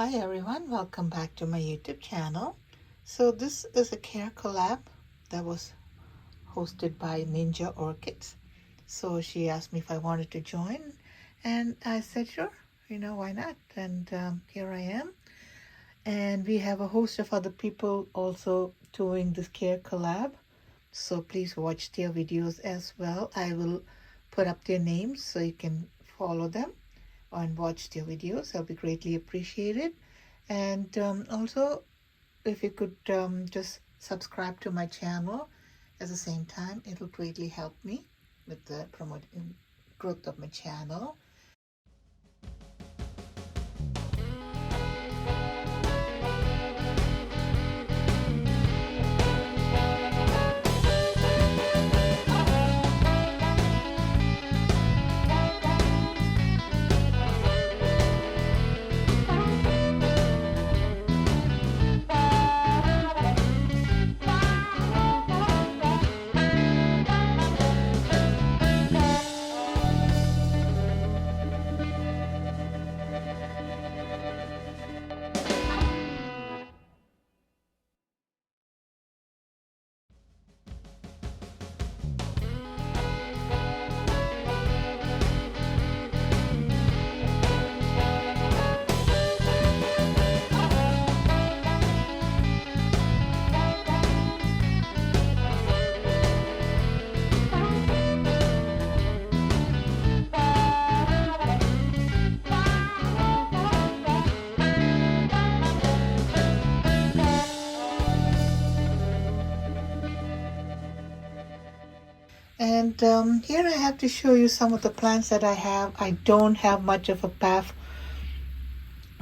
Hi everyone, welcome back to my YouTube channel. So this is a care collab that was hosted by Ninja Orchids. So she asked me if I wanted to join and I said sure, why not? And here I am. And we have a host of other people also doing this care collab. So please watch their videos as well. I will put up their names so you can follow them and watch their videos. That'll be greatly appreciated. And also, if you could just subscribe to my channel at the same time, it'll greatly help me with the promoting growth of my channel. And here I have to show you some of the plants that I have. I don't have much of a Paph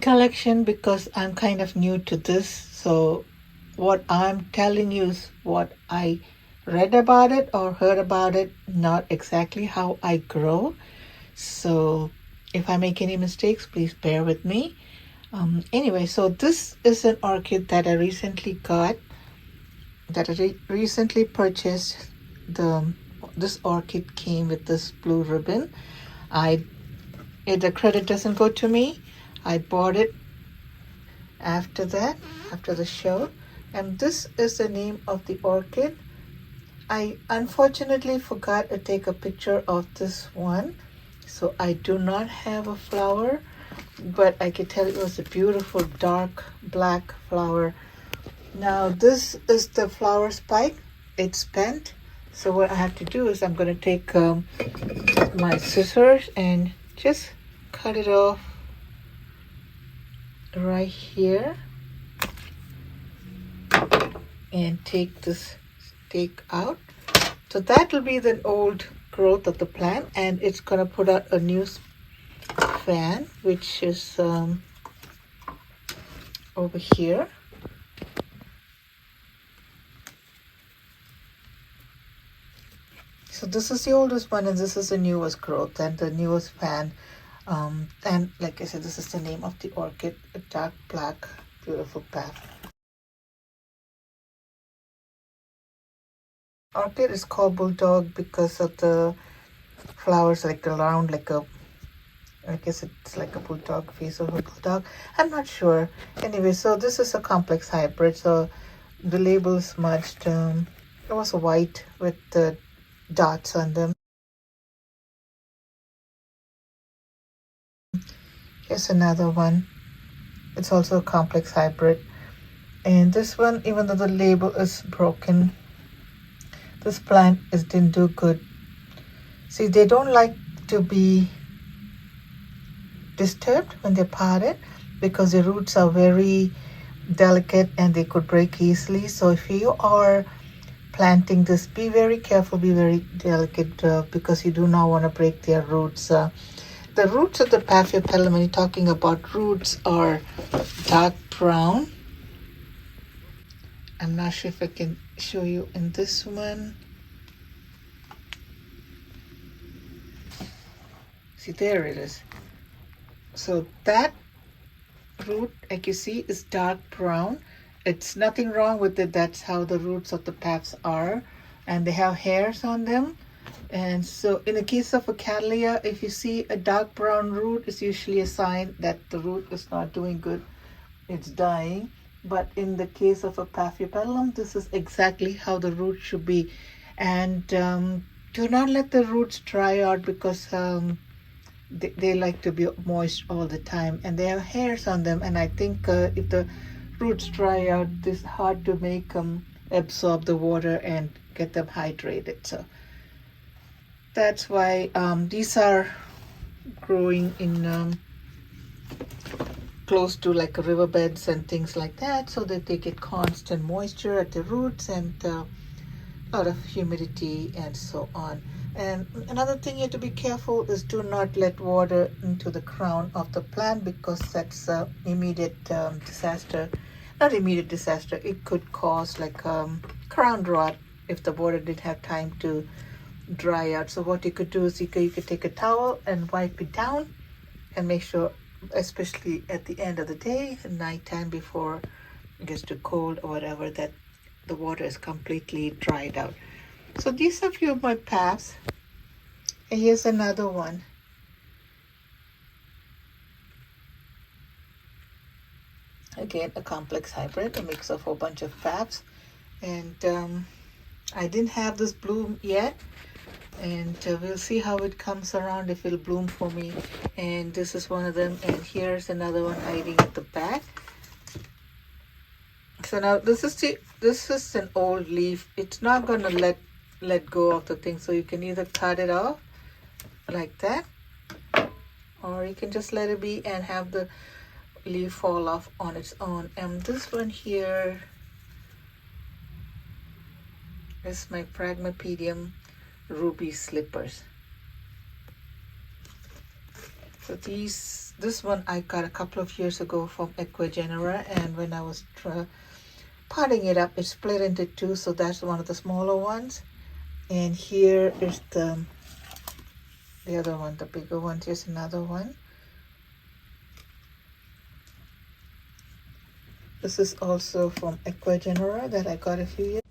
collection because I'm kind of new to this. So what I'm telling you is what I read about it or heard about it, not exactly how I grow. So if I make any mistakes, please bear with me. Anyway, so this is an orchid that I recently got, that I recently purchased. This orchid came with this blue ribbon. The credit doesn't go to me. I bought it after the show, and this is the name of the orchid. I unfortunately forgot to take a picture of this one, so I do not have a flower, but I can tell it was a beautiful dark black flower. Now this is the flower spike. It's bent, so what I have to do is I'm going to take my scissors and just cut it off right here and take this stake out. So that will be the old growth of the plant, and it's going to put out a new fan, which is over here. So this is the oldest one and this is the newest growth and the newest fan. And like I said, this is the name of the orchid, a dark black, beautiful Paph. Orchid is called bulldog because of the flowers like around like a, I guess it's like a bulldog face of a bulldog. I'm not sure. Anyway, so this is a complex hybrid. So the label is smudged. It was white with the dots on them. Here's another one. It's also a complex hybrid. And this one, even though the label is broken, this plant didn't do good. See, they don't like to be disturbed when they're potted because the roots are very delicate and they could break easily. So if you are planting this, be very careful, be very delicate because you do not want to break their roots. The roots of the Paphiopedilum, when you're talking about roots, are dark brown. I'm not sure if I can show you in this one. See, there it is. So that root, like you see, is dark brown. It's nothing wrong with it. That's how the roots of the Paphs are. And they have hairs on them. And so in the case of a Cattleya, if you see a dark brown root, it's usually a sign that the root is not doing good. it's dying. But in the case of a Paphiopedilum, this is exactly how the roots should be. And do not let the roots dry out, because they like to be moist all the time, and they have hairs on them. And I think if the roots dry out, it's hard to make them absorb the water and get them hydrated. So that's why these are growing in close to like riverbeds and things like that, so that they get constant moisture at the roots and a lot of humidity and so on. And another thing you have to be careful is do not let water into the crown of the plant, because that's immediate disaster. Not immediate disaster, it could cause like crown rot if the water didn't have time to dry out. So what you could do is you could take a towel and wipe it down, and make sure, especially at the end of the day, nighttime, before it gets too cold or whatever, that the water is completely dried out. So these are a few of my paths. And here's another one. Again, a complex hybrid, a mix of a whole bunch of paths. And I didn't have this bloom yet. And we'll see how it comes around, if it'll bloom for me. And this is one of them. And here's another one hiding at the back. So now this is an old leaf. It's not going to let go of the thing. So you can either cut it off like that, or you can just let it be and have the leaf fall off on its own. And this one here is my Paphiopedilum ruby slippers. So this one I got a couple of years ago from Ecuagenera, and when I was potting it up, it split into two, so that's one of the smaller ones. And here is the other one, the bigger one. Here's another one. This is also from Ecuagenera that I got a few years.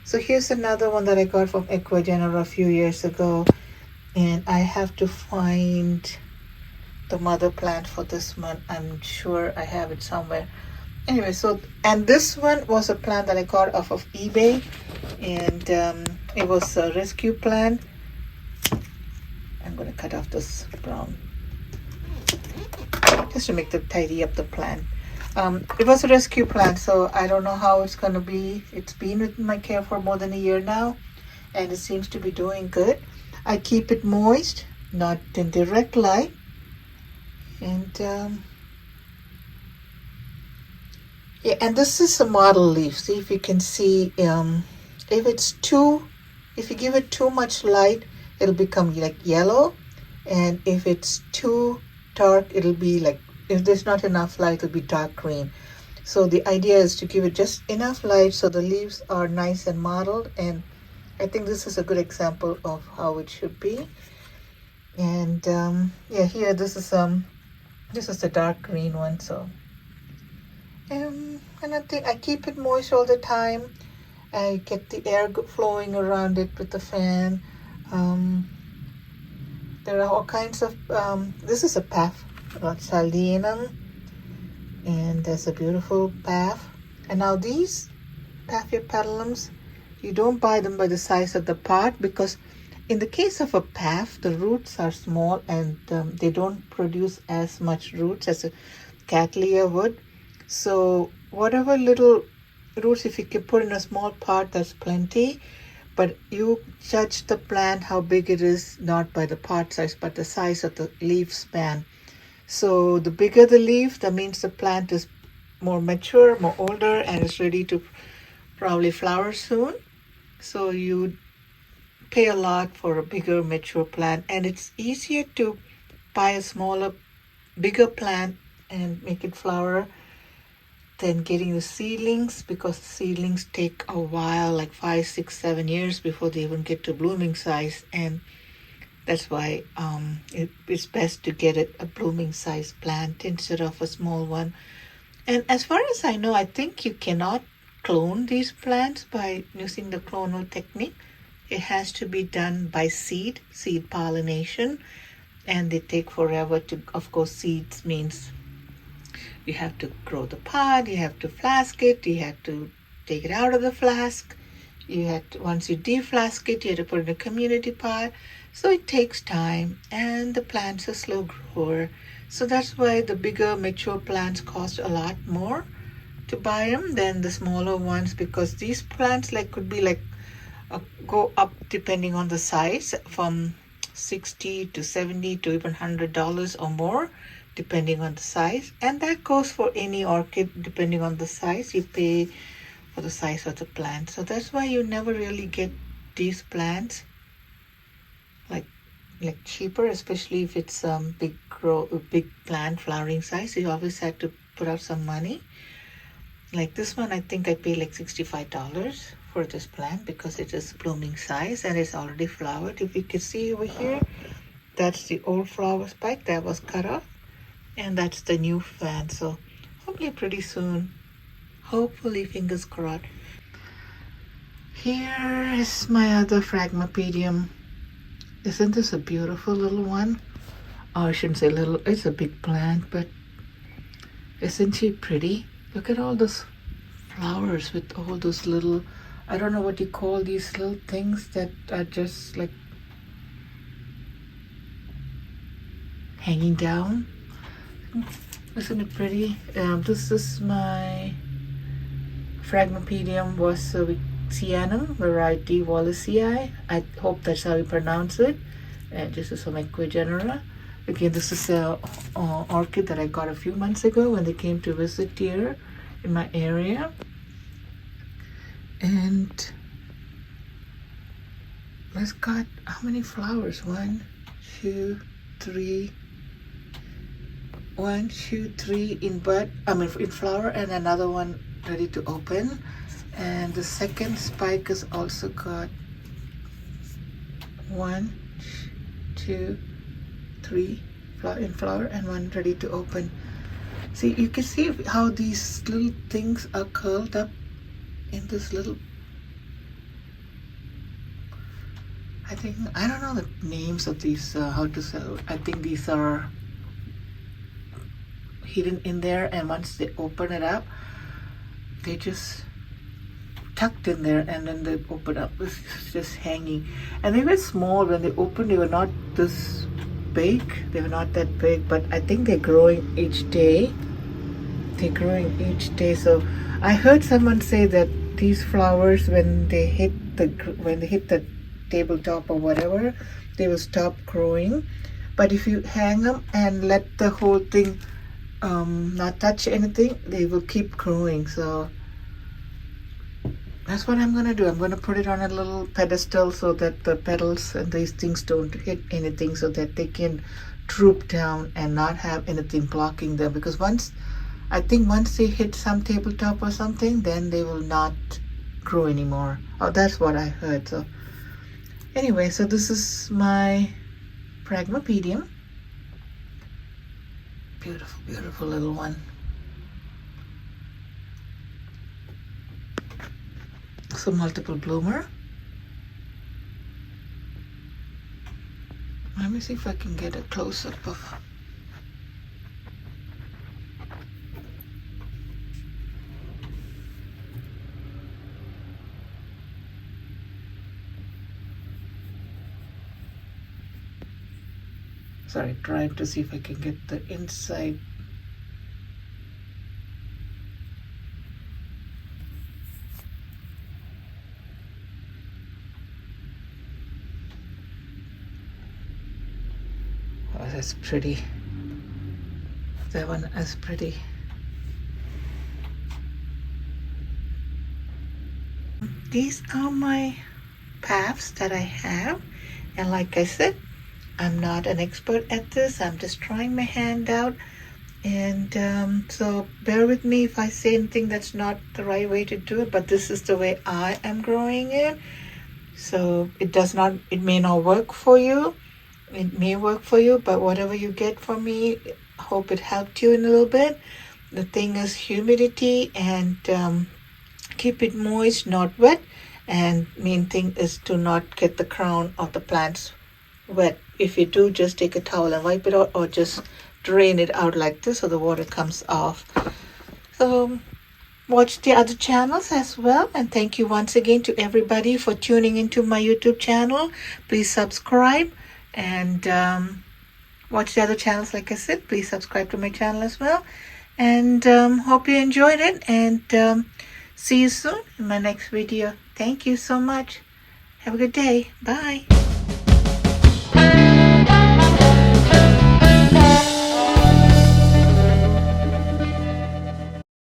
So here's another one that I got from Ecuagenera a few years ago, and I have to find the mother plant for this one. I'm sure I have it somewhere. Anyway, and this one was a plant that I got off of eBay, and it was a rescue plant. I'm going to cut off this brown just to tidy up the plant. It was a rescue plant, so I don't know how it's going to be. It's been with my care for more than a year now, and it seems to be doing good. I keep it moist, not in direct light. And yeah, and this is a model leaf. See if you can see, if you give it too much light, it'll become like yellow. And if it's too dark, it'll be like, if there's not enough light, it'll be dark green. So the idea is to give it just enough light so the leaves are nice and mottled. And I think this is a good example of how it should be. And yeah, here this is the dark green one. So and I think I keep it moist all the time. I get the air flowing around it with the fan. There are all kinds of this is a Paph Saldenum, and there's a beautiful Paph. And now these Paphiopedilums, you don't buy them by the size of the pot, because in the case of a Paph, the roots are small and they don't produce as much roots as Cattleya wood. So whatever little roots, if you can put in a small pot, that's plenty. But you judge the plant how big it is, not by the pot size, but the size of the leaf span. So the bigger the leaf, that means the plant is more mature, more older, and is ready to probably flower soon. So you pay a lot for a bigger mature plant, and it's easier to buy a smaller, bigger plant and make it flower than getting the seedlings, because the seedlings take a while, like 5, 6, 7 years before they even get to blooming size. And that's why it's best to get a blooming size plant instead of a small one. And as far as I know, I think you cannot clone these plants by using the clonal technique. It has to be done by seed pollination, and they take forever to, of course, seeds means you have to grow the pod, you have to flask it, you have to take it out of the flask, you have to, once you deflask it, you have to put it in a community pot. So it takes time, and the plant's a slow grower. So that's why the bigger mature plants cost a lot more to buy them than the smaller ones, because these plants could be go up depending on the size, from $60 to $70 to even $100 or more, depending on the size. And that goes for any orchid. Depending on the size, you pay for the size of the plant. So that's why you never really get these plants like cheaper, especially if it's big plant flowering size. You always have to put out some money. Like this one, I think I paid like $65 for this plant because it is blooming size and it's already flowered. If you can see over here, that's the old flower spike that was cut off, and that's the new plant. So hopefully pretty soon, hopefully, fingers crossed. Here is my other Paphiopedilum. Isn't this a beautiful little one? Oh, I shouldn't say little, it's a big plant, but isn't she pretty? Look at all those flowers with all those little, I don't know what you call these little things that are just like hanging down. Isn't it pretty? This is my Paphiopedilum Sli, variety Wallacei. I hope that's how you pronounce it. And this is from Ecuador. Again, this is a orchid that I got a few months ago when they came to visit here in my area. And it's got how many flowers? 1, 2, 3. 1, 2, 3 in bud. In flower, and another one ready to open. And the second spike has also got 1, 2, 3 in flower, and 1 ready to open. See, you can see how these little things are curled up in this little, I don't know the names of these, how to sell. I think these are hidden in there, and once they open it up, they just tucked in there, and then they open up. It's just hanging, and they were small when they opened. They were not this big. They were not that big, but I think they're growing each day. So I heard someone say that these flowers, when they hit the tabletop or whatever, they will stop growing. But if you hang them and let the whole thing not touch anything, they will keep growing. So that's what I'm gonna do. I'm gonna put it on a little pedestal so that the petals and these things don't hit anything, so that they can droop down and not have anything blocking them. Because once they hit some tabletop or something, then they will not grow anymore. Oh, that's what I heard. So anyway, so this is my Paphiopedilum. Beautiful, beautiful little one. So multiple bloomer. Let me see if I can get a close-up of. Sorry, trying to see if I can get the inside that's pretty. That one is pretty. These are my paths that I have, and like I said, I'm not an expert at this. I'm just trying my hand out, and so bear with me if I say anything that's not the right way to do it, but this is the way I am growing it. So it may not work for you. It may work for you, but whatever you get from me, I hope it helped you in a little bit. The thing is humidity, and keep it moist, not wet. And main thing is to not get the crown of the plants wet. If you do, just take a towel and wipe it out, or just drain it out like this so the water comes off. So watch the other channels as well, and thank you once again to everybody for tuning into my YouTube channel. Please subscribe, and watch the other channels. Like I said, please subscribe to my channel as well, and hope you enjoyed it, and see you soon in my next video. Thank you so much. Have a good day. Bye.